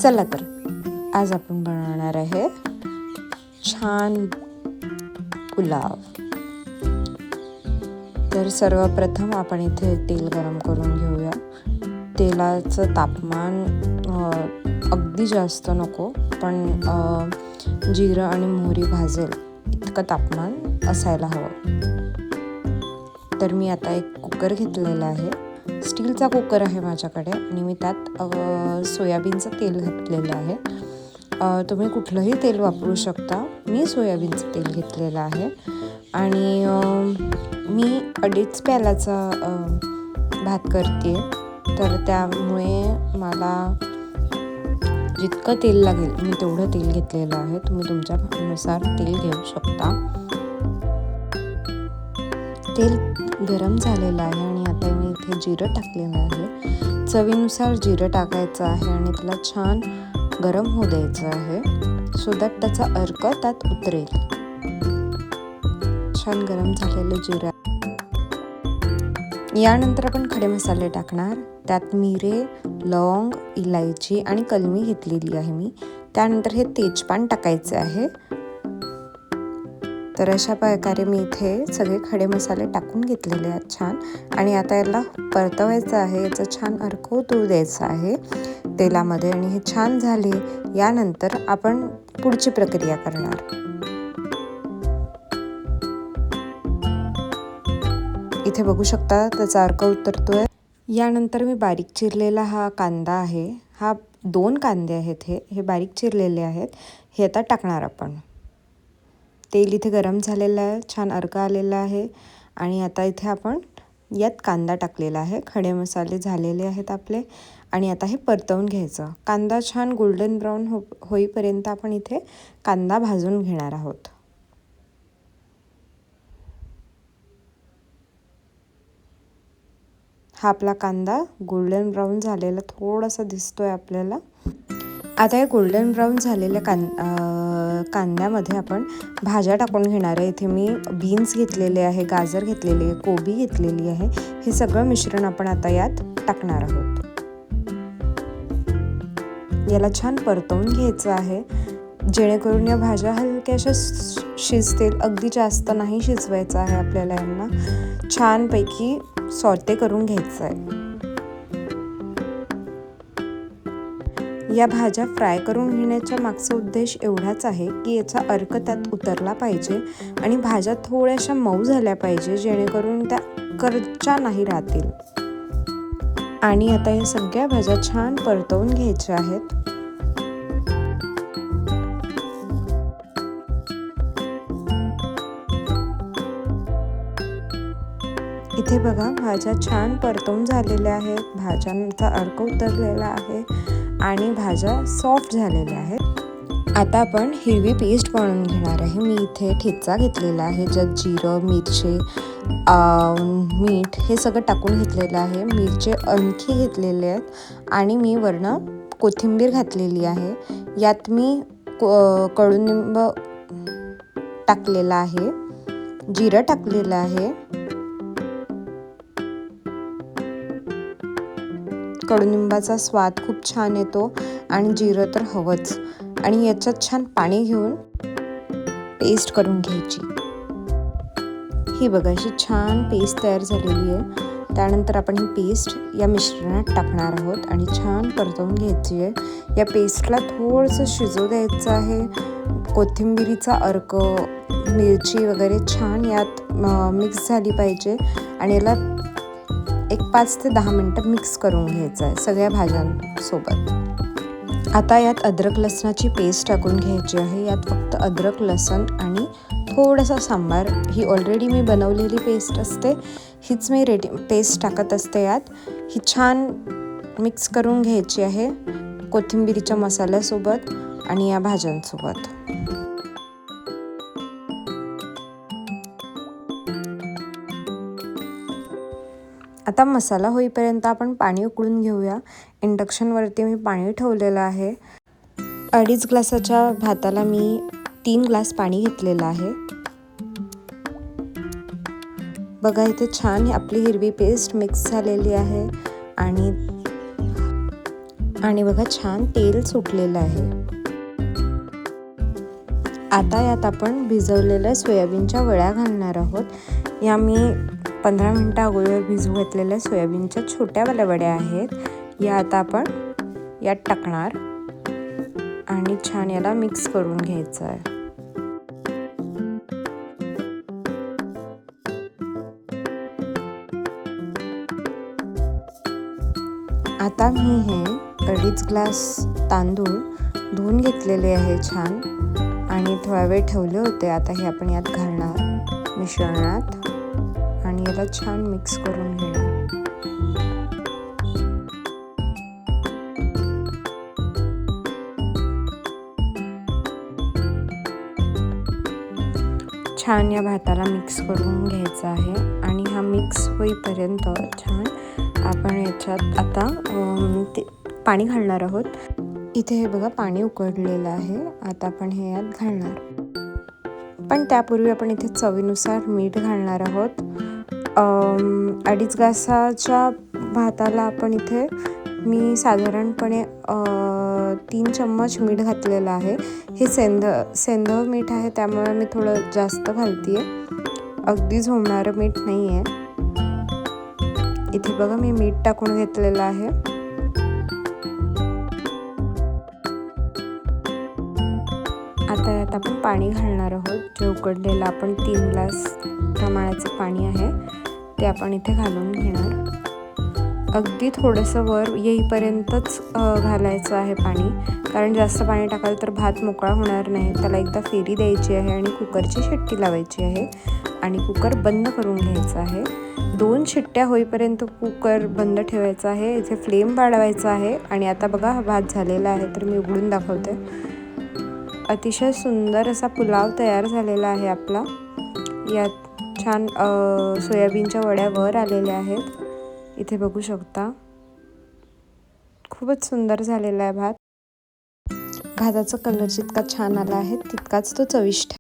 चला तर आज आपण बनवणार आहे छान पुलाव। तर सर्वप्रथम आपण इथे तेल गरम करून घेऊया। तेलाचं तापमान अगदी जास्त नको, पण जिरं आणि मोहरी भाजेल इतकं तापमान असायला हवं। तर मी आता एक कुकर घेतलेला आहे, स्टीलचा कुकर आहे माझ्याकडे, आणि मी त्यात सोयाबीनचं तेल घातलेलं आहे। तुम्ही कुठलंही तेल वापरू शकता, मी सोयाबीनचं तेल घेतलेलं आहे। आणि मी 2.5 प्यालाचा भात करते, तर त्यामुळे मला जितकं तेल लागेल मी तेवढं तेल घेतलेलं आहे। तुम्ही तुमच्यानुसार तेल घेऊ शकता। तेल गरम झालेलं आहे आणि आता मी इथे जिरं टाकलेलं आहे। चवीनुसार जिरं टाकायचं आहे आणि त्याला छान गरम होऊ द्यायचं आहे, सो दॅट त्याचा अर्क त्यात उतरेल। छान गरम झालेलं जिरं। यानंतर आपण खडे मसाले टाकणार। त्यात मिरे, लवंग, इलायची आणि कलमी घेतलेली आहे मी। त्यानंतर हे तेजपान टाकायचे आहे। तर अशा प्रकारे मी इथे सगळे खडे मसाले टाकून घेतलेले आहेत छान। आणि आता याला परतवायचं आहे, याचा छान अर्क उतरू द्यायचा आहे तेलामध्ये। आणि हे छान झाले यानंतर आपण पुढची प्रक्रिया करणार। इथे बघू शकता त्याचा अर्क उतरतोय। यानंतर मी बारीक चिरलेला हा कांदा आहे, हा 2 कांदे आहेत, हे बारीक चिरलेले आहेत, हे आता टाकणार आपण। तेल इथे गरम झालेलं आहे, छान अर्क आलेला आहे। आणि आता इथे आपण यात कांदा टाकलेला आहे, खडे मसाले झालेले आहेत आपले। आणि आता हे परतवून घ्यायचं। कांदा छान गोल्डन ब्राऊन होईपर्यंत आपण इथे कांदा भाजून घेणार आहोत। हा आपला कांदा गोल्डन ब्राऊन झालेला थोडासा दिसतोय आपल्याला। आता या गोल्डन ब्राऊन झालेल्या कांद्यामध्ये आपण भाज्या टाकून घेणार आहे। इथे मी बीन्स घेतलेले आहे, गाजर घेतलेले आहे, कोबी घेतलेली आहे। हे सगळं मिश्रण आपण आता यात टाकणार आहोत। याला छान परतवून घ्यायचं आहे, जेणेकरून या भाज्या हलक्याशा शिजतील। अगदी जास्त नाही शिजवायचं आहे आपल्याला, यांना छानपैकी सॉटे करून घ्यायचं आहे। या भाज्या फ्राय करून घेण्याचा मागचा उद्देश एवढाच आहे की याचा अर्क त्यात उतरला पाहिजे आणि भाज्या थोड्याशा मऊ झाल्या पाहिजे, जेणेकरून त्या करच्या नाही राहतील। आणि आता या सगळ्या भाज्या छान परतवून घ्यायच्या आहेत। इथे बघा भाज्या छान परतवून झालेल्या आहेत, भाज्यांचा अर्क उतरलेला आहे आणि भाज्या सॉफ्ट झालेल्या आहेत। आता आपण हिरवी पेस्ट बनवून घेणार आहे। मी इथे ठेचा घेतलेला आहे, ज्यात जिरं, मिरची, मीठ हे सगळं टाकून घेतलेलं आहे। मिरची आणखी घेतलेले आहेत आणि मी वरनं कोथिंबीर घातलेली आहे। यात मी कडुनिंब टाकलेला आहे, जिरं टाकलेलं आहे, कडुनिंबाचा स्वाद खूप छान येतो आणि जिरं तर हवंच। आणि याच्यात छान पाणी घेऊन पेस्ट करून घ्यायची। ही बघा अशी छान पेस्ट तयार झालेली आहे। त्यानंतर आपण ही पेस्ट या मिश्रणात टाकणार आहोत आणि छान परतवून घ्यायची आहे। या पेस्टला थोडंसं शिजू द्यायचं आहे। कोथिंबिरीचा अर्क, मिरची वगैरे छान यात मिक्स झाली पाहिजे आणि याला एक 5 ते 10 मिनटं मिक्स करून घ्यायचं आहे सगळ्या भाज्यांसोबत। आता यात अद्रक लसणाची पेस्ट टाकून घ्यायची आहे। यात फक्त अद्रक, लसण आणि थोडासा सांबार, ही ऑलरेडी मी बनवलेली पेस्ट असते, हीच मी पेस्ट टाकत असते यात। ही छान मिक्स करून घ्यायची आहे कोथिंबिरीच्या मसाल्यासोबत आणि या भाज्यांसोबत। आता मसाला होईपर्यंत आपण पाणी उकळून घेऊया। इंडक्शनवरती मी पाणी ठेवलेलं आहे। 2.5 ग्लासाच्या भाताला मी 3 ग्लास पाणी घेतलेलं आहे। बघा इथे छान आपली हिरवी पेस्ट मिक्स झालेली आहे आणि बघा छान तेल सुटलेलं आहे. आता यात आपण भिजवलेल्या सोयाबीनच्या वड्या घालणार आहोत. या मी 15 मिनिटं अगोदर भिजू घातलेल्या सोयाबीनच्या छोट्यावाल्या वड्या आहेत. या आता आपण यात टाकणार आणि छान याला मिक्स करून घ्यायचं आहे. आता मी हे 2.5 ग्लास तांदूळ धुवून घेतलेले आहे छान आणि थोडा वेळ ठेवले होते. आता हे आपण यात घालणार मिश्रणात आणि याला छान मिक्स करून घेणार. छान या भाताला मिक्स करून घ्यायचं आहे आणि हा मिक्स होईपर्यंत छान आपण याच्यात आता पाणी घालणार आहोत. इथे हे बघा पाणी उकळलेलं आहे. आता आपण हे यात घालणार, पण त्यापूर्वी आपण इथे चवीनुसार मीठ घालणार आहोत. 2.5 ग्लासाच्या भाताला आपण इथे मी साधारणपणे 3 चम्मच मीठ घातलेलं आहे. हे सेंधव मीठ आहे, त्यामुळे मी थोडं जास्त घालते आहे, अगदी झोमणारं मीठ नाही आहे. इथे बघा मी मीठ टाकून घेतलेलं आहे. आता यात आपण पाणी घालणार आहोत. जे उकडलेलं आपण 3 ग्लास प्रमाणाचं पाणी आहे ते आपण इथे घालून घेणार. अगदी थोडंसं वर येईपर्यंतच घालायचं आहे पाणी, कारण जास्त पाणी टाकाल तर भात मोकळा होणार नाही. त्याला एकदा फेरी द्यायची आहे आणि कुकरची शिट्टी लावायची आहे आणि कुकर बंद करून घ्यायचा आहे. 2 शिट्ट्या होईपर्यंत कुकर बंद ठेवायचा आहे. इथे फ्लेम वाढवायचा आहे आणि आता बघा हा भात झालेला आहे, तर मी उघडून दाखवते. अतिशय सुंदर असा पुलाव तयार झालेला आहे आपला. यात छान सोयाबीनच्या वड्या वर आलेल्या आहेत. इथे बघू शकता, खूपच सुंदर झालेला आहे भात. भाताचा कलर जितका छान आला आहे तितकाच तो चविष्ट